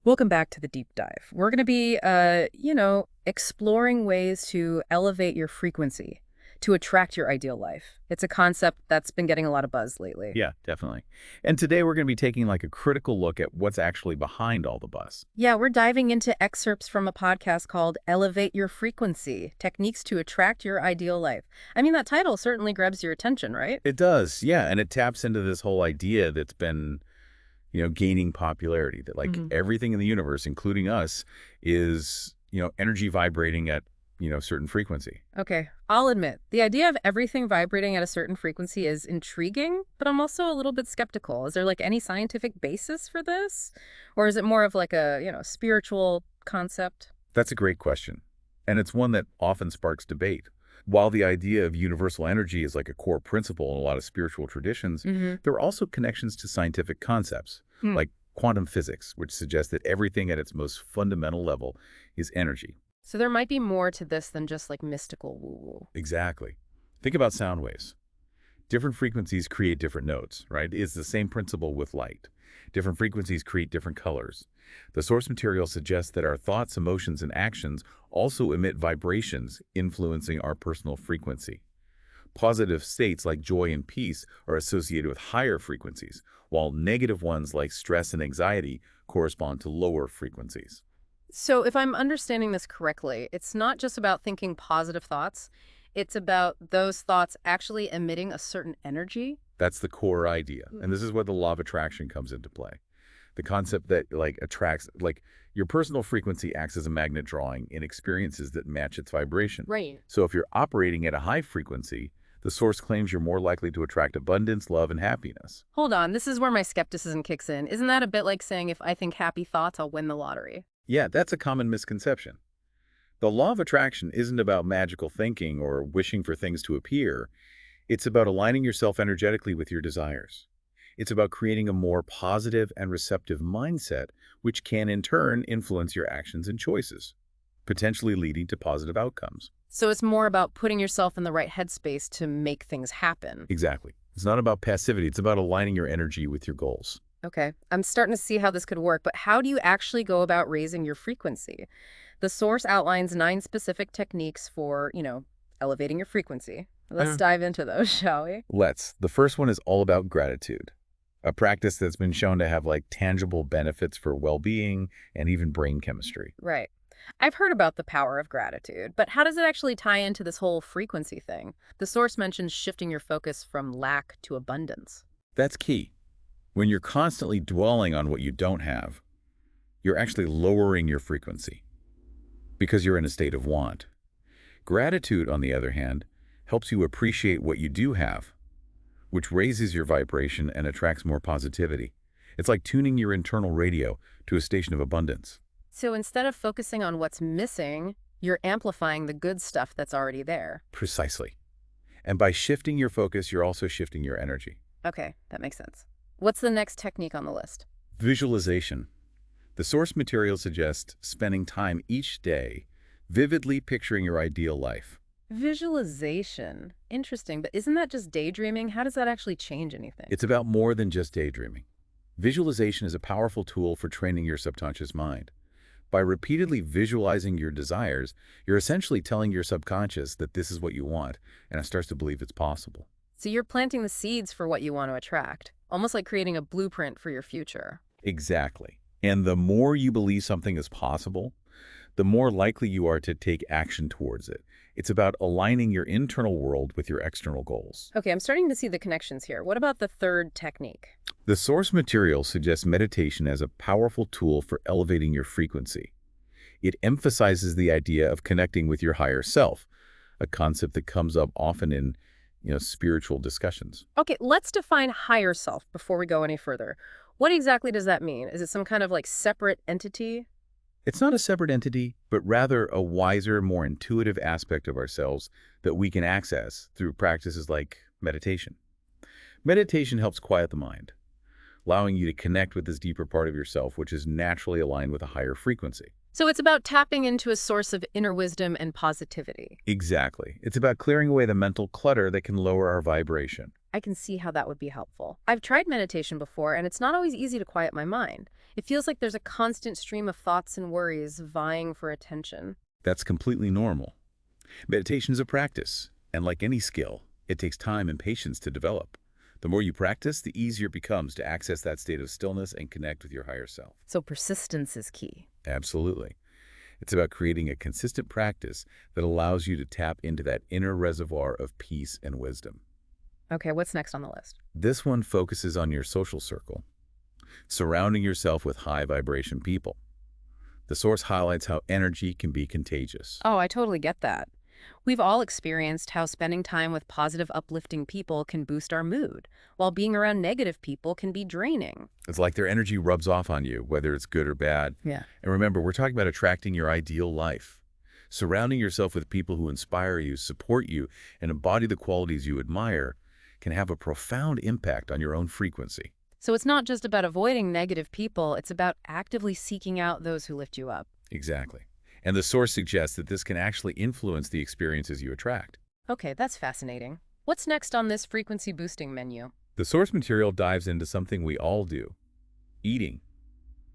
Welcome back to the deep dive. We're going to be, exploring ways to elevate your frequency to attract your ideal life. It's a concept that's been getting a lot of buzz lately. Yeah, definitely. And today we're going to be taking like a critical look at what's actually behind all the buzz. Yeah, we're diving into excerpts from a podcast called Elevate Your Frequency, Techniques to Attract Your Ideal Life. I mean, that title certainly grabs your attention, right? It does, yeah, and it taps into this whole idea that's been, gaining popularity that like hmm everything in the universe, including us, is, energy vibrating at, certain frequency. Okay, I'll admit, the idea of everything vibrating at a certain frequency is intriguing, but I'm also a little bit skeptical. Is there like any scientific basis for this? Or is it more of like a, spiritual concept? That's a great question, and it's one that often sparks debate. While the idea of universal energy is like a core principle in a lot of spiritual traditions, Mm-hmm. there are also connections to scientific concepts, like quantum physics, which suggests that everything at its most fundamental level is energy. So there might be more to this than just like mystical woo-woo. Exactly. Think about sound waves. Different frequencies create different notes, right? It's the same principle with light. Different frequencies create different colors. The source material suggests that our thoughts, emotions, and actions also emit vibrations influencing our personal frequency. Positive states like joy and peace are associated with higher frequencies, while negative ones like stress and anxiety correspond to lower frequencies. So if I'm understanding this correctly, it's not just about thinking positive thoughts. It's about those thoughts actually emitting a certain energy. That's the core idea. And this is where the law of attraction comes into play. The concept that like attracts, like your personal frequency acts as a magnet drawing in experiences that match its vibration. Right. So if you're operating at a high frequency, the source claims you're more likely to attract abundance, love, and happiness. Hold on, this is where my skepticism kicks in. Isn't that a bit like saying if I think happy thoughts, I'll win the lottery? Yeah, that's a common misconception. The law of attraction isn't about magical thinking or wishing for things to appear. It's about aligning yourself energetically with your desires. It's about creating a more positive and receptive mindset, which can in turn influence your actions and choices, potentially leading to positive outcomes. So it's more about putting yourself in the right headspace to make things happen. Exactly. It's not about passivity. It's about aligning your energy with your goals. Okay, I'm starting to see how this could work, but how do you actually go about raising your frequency? The source outlines 9 specific techniques for, elevating your frequency. Let's Uh, dive into those, shall we? Let's. The first one is all about gratitude, a practice that's been shown to have like tangible benefits for well-being and even brain chemistry. Right. I've heard about the power of gratitude, but how does it actually tie into this whole frequency thing? The source mentions shifting your focus from lack to abundance. That's key. When you're constantly dwelling on what you don't have, you're actually lowering your frequency because you're in a state of want. Gratitude, on the other hand, helps you appreciate what you do have, which raises your vibration and attracts more positivity. It's like tuning your internal radio to a station of abundance. So instead of focusing on what's missing, you're amplifying the good stuff that's already there. Precisely. And by shifting your focus, you're also shifting your energy. Okay, that makes sense. What's the next technique on the list? Visualization. The source material suggests spending time each day vividly picturing your ideal life. Visualization. Interesting, but isn't that just daydreaming? How does that actually change anything? It's about more than just daydreaming. Visualization is a powerful tool for training your subconscious mind. By repeatedly visualizing your desires, you're essentially telling your subconscious that this is what you want, and it starts to believe it's possible. So you're planting the seeds for what you want to attract, almost like creating a blueprint for your future. Exactly. And the more you believe something is possible, the more likely you are to take action towards it. It's about aligning your internal world with your external goals. Okay, I'm starting to see the connections here. What about the third technique? The source material suggests meditation as a powerful tool for elevating your frequency. It emphasizes the idea of connecting with your higher self, a concept that comes up often in, spiritual discussions. Okay, let's define higher self before we go any further. What exactly does that mean? Is it some kind of like separate entity? It's not a separate entity, but rather a wiser, more intuitive aspect of ourselves that we can access through practices like meditation. Meditation helps quiet the mind, allowing you to connect with this deeper part of yourself, which is naturally aligned with a higher frequency. So it's about tapping into a source of inner wisdom and positivity. Exactly. It's about clearing away the mental clutter that can lower our vibration. I can see how that would be helpful. I've tried meditation before, and it's not always easy to quiet my mind. It feels like there's a constant stream of thoughts and worries vying for attention. That's completely normal. Meditation is a practice, and like any skill, it takes time and patience to develop. The more you practice, the easier it becomes to access that state of stillness and connect with your higher self. So persistence is key. Absolutely. It's about creating a consistent practice that allows you to tap into that inner reservoir of peace and wisdom. Okay, what's next on the list? This one focuses on your social circle, surrounding yourself with high vibration people. The source highlights how energy can be contagious. Oh, I totally get that. We've all experienced how spending time with positive, uplifting people can boost our mood, while being around negative people can be draining. It's like their energy rubs off on you, whether it's good or bad. Yeah. And remember, we're talking about attracting your ideal life. Surrounding yourself with people who inspire you, support you, and embody the qualities you admire can have a profound impact on your own frequency. So it's not just about avoiding negative people, it's about actively seeking out those who lift you up. Exactly. And the source suggests that this can actually influence the experiences you attract. Okay, that's fascinating. What's next on this frequency boosting menu? The source material dives into something we all do, eating.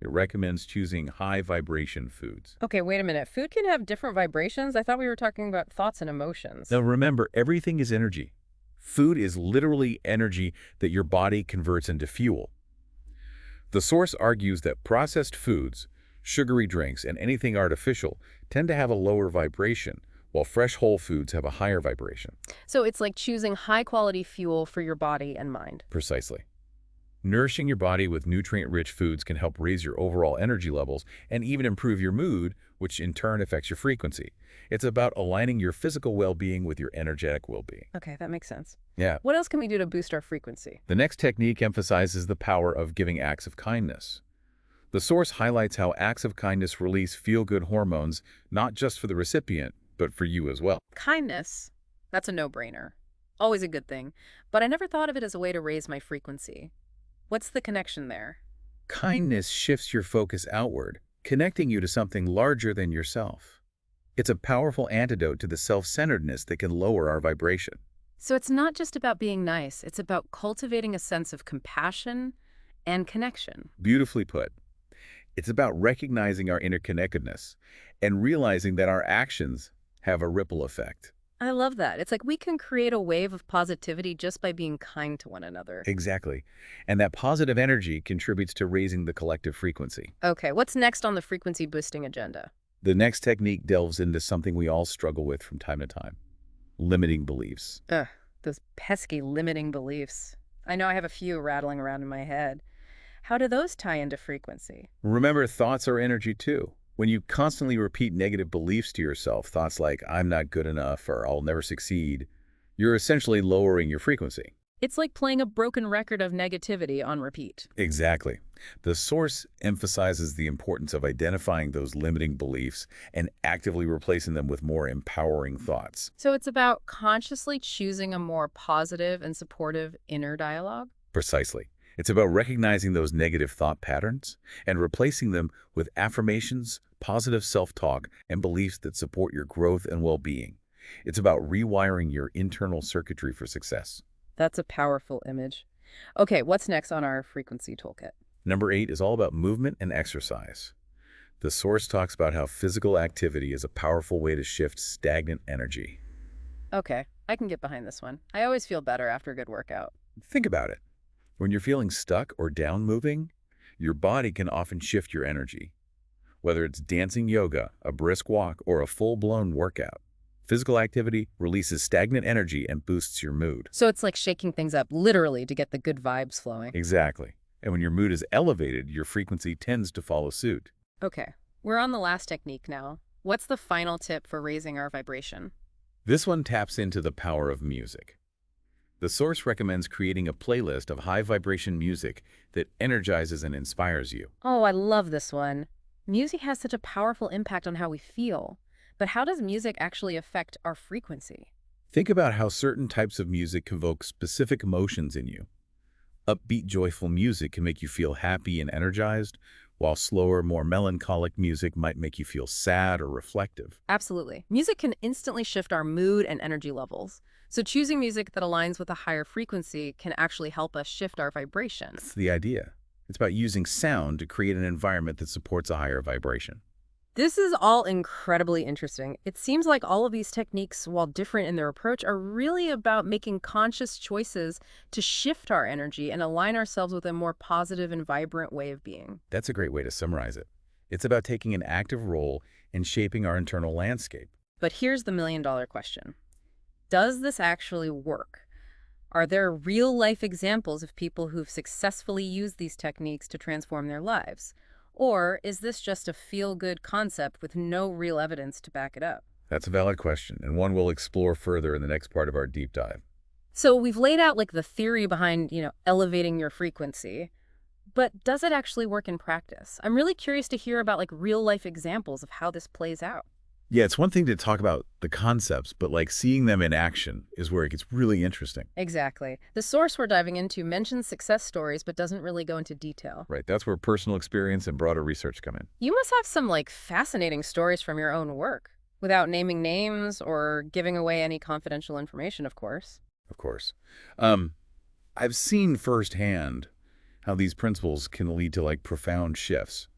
It recommends choosing high vibration foods. Okay, wait a minute. Food can have different vibrations? I thought we were talking about thoughts and emotions. Now remember, everything is energy. Food is literally energy that your body converts into fuel. The source argues that processed foods, sugary drinks, and anything artificial tend to have a lower vibration, while fresh whole foods have a higher vibration. So it's like choosing high-quality fuel for your body and mind. Precisely. Nourishing your body with nutrient-rich foods can help raise your overall energy levels and even improve your mood, which in turn affects your frequency. It's about aligning your physical well-being with your energetic well-being. Okay, that makes sense. Yeah. What else can we do to boost our frequency? The next technique emphasizes the power of giving acts of kindness. The source highlights how acts of kindness release feel-good hormones, not just for the recipient, but for you as well. Kindness. That's a no-brainer. Always a good thing. But I never thought of it as a way to raise my frequency. What's the connection there? Kindness shifts your focus outward, connecting you to something larger than yourself. It's a powerful antidote to the self-centeredness that can lower our vibration. So it's not just about being nice, it's about cultivating a sense of compassion and connection. Beautifully put. It's about recognizing our interconnectedness and realizing that our actions have a ripple effect. I love that. It's like we can create a wave of positivity just by being kind to one another. Exactly. And that positive energy contributes to raising the collective frequency. Okay, what's next on the frequency boosting agenda? The next technique delves into something we all struggle with from time to time: limiting beliefs. Ugh, those pesky limiting beliefs. I know I have a few rattling around in my head. How do those tie into frequency? Remember, thoughts are energy too. When you constantly repeat negative beliefs to yourself, thoughts like, I'm not good enough or I'll never succeed, you're essentially lowering your frequency. It's like playing a broken record of negativity on repeat. Exactly. The source emphasizes the importance of identifying those limiting beliefs and actively replacing them with more empowering thoughts. So it's about consciously choosing a more positive and supportive inner dialogue? Precisely. It's about recognizing those negative thought patterns and replacing them with affirmations, positive self-talk, and beliefs that support your growth and well-being. It's about rewiring your internal circuitry for success. That's a powerful image. Okay, what's next on our frequency toolkit? Number 8 is all about movement and exercise. The source talks about how physical activity is a powerful way to shift stagnant energy. Okay, I can get behind this one. I always feel better after a good workout. Think about it. When you're feeling stuck or down moving, your body can often shift your energy. Whether it's dancing yoga, a brisk walk, or a full-blown workout, physical activity releases stagnant energy and boosts your mood. So it's like shaking things up literally to get the good vibes flowing. Exactly. And when your mood is elevated, your frequency tends to follow suit. Okay, we're on the last technique now. What's the final tip for raising our vibration? This one taps into the power of music. The source recommends creating a playlist of high-vibration music that energizes and inspires you. Oh, I love this one. Music has such a powerful impact on how we feel. But how does music actually affect our frequency? Think about how certain types of music evoke specific emotions in you. Upbeat, joyful music can make you feel happy and energized, while slower, more melancholic music might make you feel sad or reflective. Absolutely. Music can instantly shift our mood and energy levels. So choosing music that aligns with a higher frequency can actually help us shift our vibration. That's the idea. It's about using sound to create an environment that supports a higher vibration. This is all incredibly interesting. It seems like all of these techniques, while different in their approach, are really about making conscious choices to shift our energy and align ourselves with a more positive and vibrant way of being. That's a great way to summarize it. It's about taking an active role in shaping our internal landscape. But here's the million-dollar question. Does this actually work? Are there real-life examples of people who've successfully used these techniques to transform their lives? Or is this just a feel-good concept with no real evidence to back it up? That's a valid question, and one we'll explore further in the next part of our deep dive. So we've laid out like the theory behind, elevating your frequency, but does it actually work in practice? I'm really curious to hear about like real-life examples of how this plays out. Yeah, it's one thing to talk about the concepts, but like seeing them in action is where it gets really interesting. Exactly. The source we're diving into mentions success stories but doesn't really go into detail. Right, that's where personal experience and broader research come in. You must have some like fascinating stories from your own work, without naming names or giving away any confidential information, of course. Of course. Um, I've seen firsthand how these principles can lead to like profound shifts.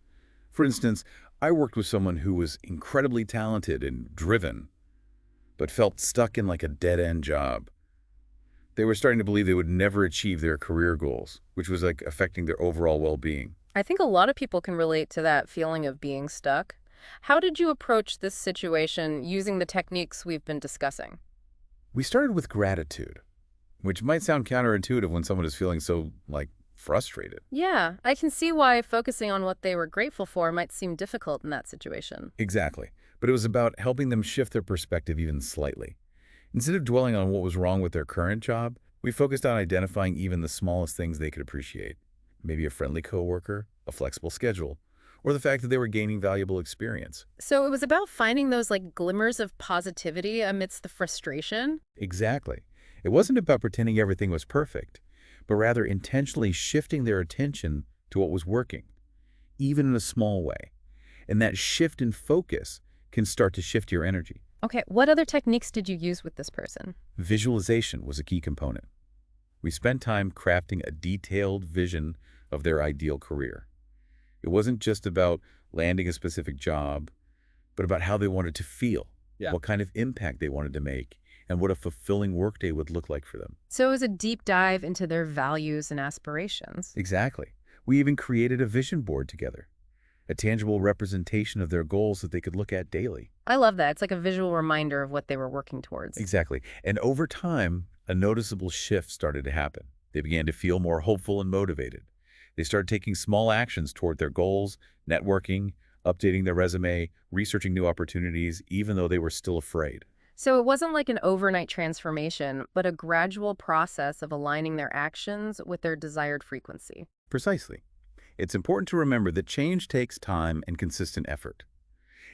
For instance, I worked with someone who was incredibly talented and driven, but felt stuck in like a dead-end job. They were starting to believe they would never achieve their career goals, which was like affecting their overall well-being. I think a lot of people can relate to that feeling of being stuck. How did you approach this situation using the techniques we've been discussing? We started with gratitude, which might sound counterintuitive when someone is feeling so, like, frustrated. Yeah, I can see why focusing on what they were grateful for might seem difficult in that situation. Exactly. But it was about helping them shift their perspective even slightly. Instead of dwelling on what was wrong with their current job, we focused on identifying even the smallest things they could appreciate. Maybe a friendly coworker, a flexible schedule, or the fact that they were gaining valuable experience. So it was about finding those like glimmers of positivity amidst the frustration. Exactly. It wasn't about pretending everything was perfect, but rather intentionally shifting their attention to what was working, even in a small way. And that shift in focus can start to shift your energy. Okay, what other techniques did you use with this person? Visualization was a key component. We spent time crafting a detailed vision of their ideal career. It wasn't just about landing a specific job, but about how they wanted to feel, what kind of impact they wanted to make, and what a fulfilling workday would look like for them. So it was a deep dive into their values and aspirations. Exactly. We even created a vision board together, a tangible representation of their goals that they could look at daily. I love that. It's like a visual reminder of what they were working towards. Exactly. And over time, a noticeable shift started to happen. They began to feel more hopeful and motivated. They started taking small actions toward their goals, networking, updating their resume, researching new opportunities, even though they were still afraid. So it wasn't like an overnight transformation, but a gradual process of aligning their actions with their desired frequency. Precisely. It's important to remember that change takes time and consistent effort.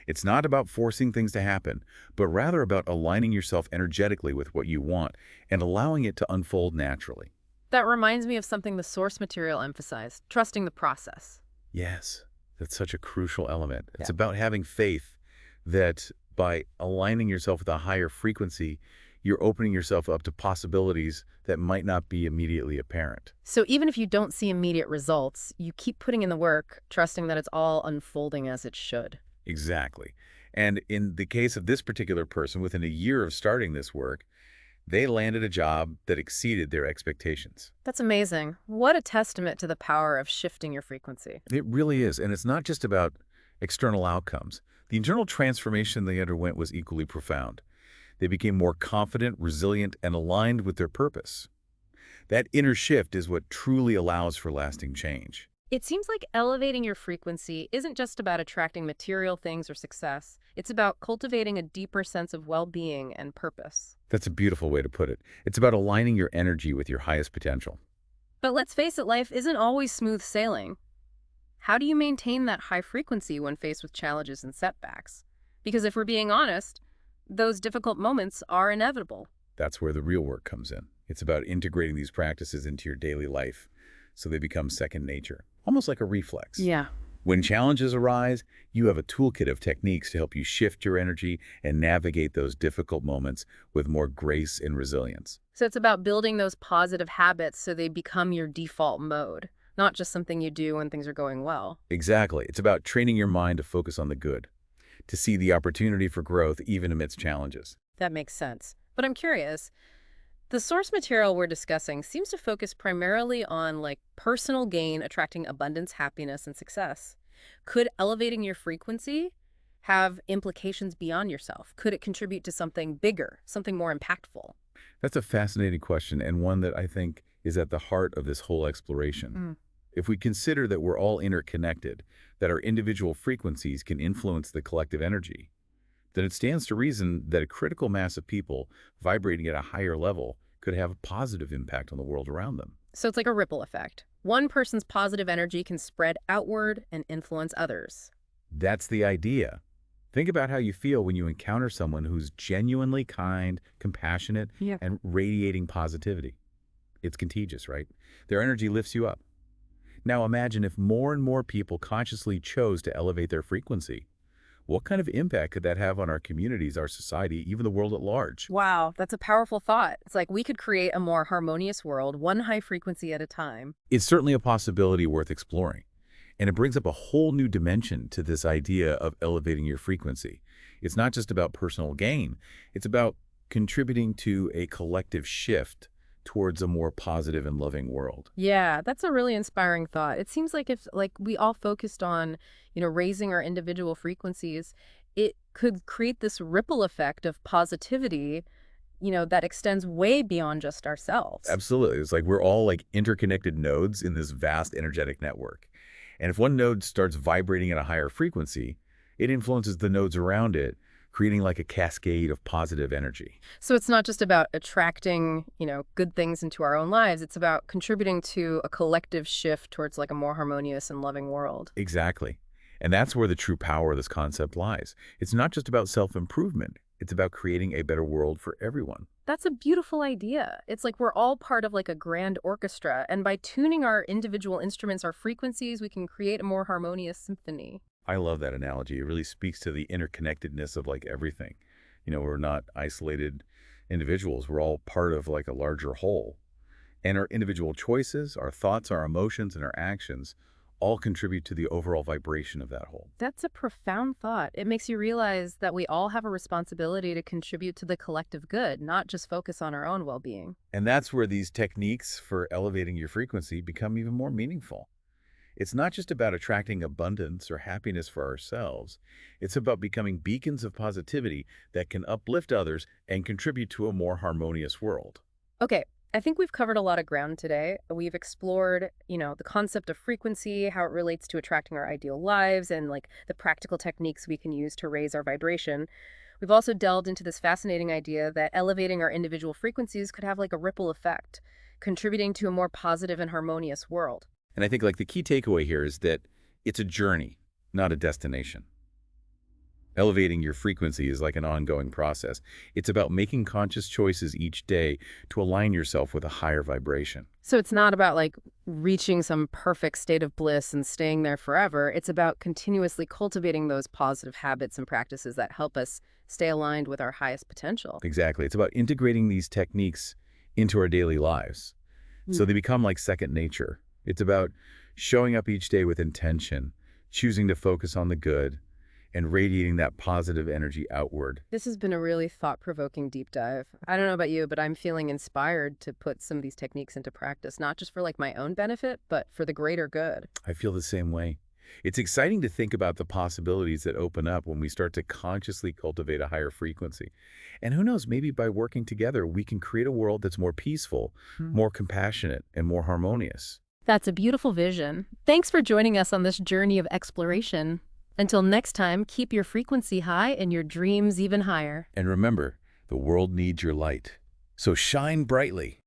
It's not about forcing things to happen, but rather about aligning yourself energetically with what you want and allowing it to unfold naturally. That reminds me of something the source material emphasized, trusting the process. Yes, that's such a crucial element. It's Yeah. about having faith that by aligning yourself with a higher frequency, you're opening yourself up to possibilities that might not be immediately apparent. So even if you don't see immediate results, you keep putting in the work, trusting that it's all unfolding as it should. Exactly. And in the case of this particular person, within a year of starting this work, they landed a job that exceeded their expectations. That's amazing. What a testament to the power of shifting your frequency. It really is. And it's not just about external outcomes. The internal transformation they underwent was equally profound. They became more confident, resilient, and aligned with their purpose. That inner shift is what truly allows for lasting change. It seems like elevating your frequency isn't just about attracting material things or success. It's about cultivating a deeper sense of well-being and purpose. That's a beautiful way to put it. It's about aligning your energy with your highest potential. But let's face it, life isn't always smooth sailing. How do you maintain that high frequency when faced with challenges and setbacks? Because if we're being honest, those difficult moments are inevitable. That's where the real work comes in. It's about integrating these practices into your daily life so they become second nature, almost like a reflex. Yeah. When challenges arise, you have a toolkit of techniques to help you shift your energy and navigate those difficult moments with more grace and resilience. So it's about building those positive habits so they become your default mode. not just something you do when things are going well. Exactly. It's about training your mind to focus on the good, to see the opportunity for growth even amidst challenges. That makes sense. But I'm curious, the source material we're discussing seems to focus primarily on like personal gain, attracting abundance, happiness, and success. Could elevating your frequency have implications beyond yourself? Could it contribute to something bigger, something more impactful? That's a fascinating question and one that I think is at the heart of this whole exploration. Mm. If we consider that we're all interconnected, that our individual frequencies can influence the collective energy, then it stands to reason that a critical mass of people vibrating at a higher level could have a positive impact on the world around them. So it's like a ripple effect. One person's positive energy can spread outward and influence others. That's the idea. Think about how you feel when you encounter someone who's genuinely kind, compassionate, Yeah. and radiating positivity. It's contagious, right? Their energy lifts you up. Now imagine if more and more people consciously chose to elevate their frequency. What kind of impact could that have on our communities, our society, even the world at large? Wow, that's a powerful thought. It's like we could create a more harmonious world, one high frequency at a time. It's certainly a possibility worth exploring. And it brings up a whole new dimension to this idea of elevating your frequency. It's not just about personal gain. It's about contributing to a collective shift towards a more positive and loving world. Yeah, that's a really inspiring thought. It seems like if like we all focused on, raising our individual frequencies, it could create this ripple effect of positivity, that extends way beyond just ourselves. Absolutely. It's like we're all like interconnected nodes in this vast energetic network. And if one node starts vibrating at a higher frequency, it influences the nodes around it, creating like a cascade of positive energy. So it's not just about attracting, good things into our own lives. It's about contributing to a collective shift towards like a more harmonious and loving world. Exactly. And that's where the true power of this concept lies. It's not just about self-improvement. It's about creating a better world for everyone. That's a beautiful idea. It's like we're all part of like a grand orchestra, and by tuning our individual instruments, our frequencies, we can create a more harmonious symphony. I love that analogy. It really speaks to the interconnectedness of like everything. We're not isolated individuals. We're all part of like a larger whole. And our individual choices, our thoughts, our emotions, and our actions all contribute to the overall vibration of that whole. That's a profound thought. It makes you realize that we all have a responsibility to contribute to the collective good, not just focus on our own well-being. And that's where these techniques for elevating your frequency become even more meaningful. It's not just about attracting abundance or happiness for ourselves. It's about becoming beacons of positivity that can uplift others and contribute to a more harmonious world. Okay, I think we've covered a lot of ground today. We've explored, the concept of frequency, how it relates to attracting our ideal lives, and like the practical techniques we can use to raise our vibration. We've also delved into this fascinating idea that elevating our individual frequencies could have like a ripple effect, contributing to a more positive and harmonious world. And I think like the key takeaway here is that it's a journey, not a destination. Elevating your frequency is like an ongoing process. It's about making conscious choices each day to align yourself with a higher vibration. So it's not about like reaching some perfect state of bliss and staying there forever. It's about continuously cultivating those positive habits and practices that help us stay aligned with our highest potential. Exactly. It's about integrating these techniques into our daily lives so they become like second nature. It's about showing up each day with intention, choosing to focus on the good, and radiating that positive energy outward. This has been a really thought-provoking deep dive. I don't know about you, but I'm feeling inspired to put some of these techniques into practice, not just for like my own benefit, but for the greater good. I feel the same way. It's exciting to think about the possibilities that open up when we start to consciously cultivate a higher frequency. And who knows, maybe by working together, we can create a world that's more peaceful, more compassionate, and more harmonious. That's a beautiful vision. Thanks for joining us on this journey of exploration. Until next time, keep your frequency high and your dreams even higher. And remember, the world needs your light. So shine brightly.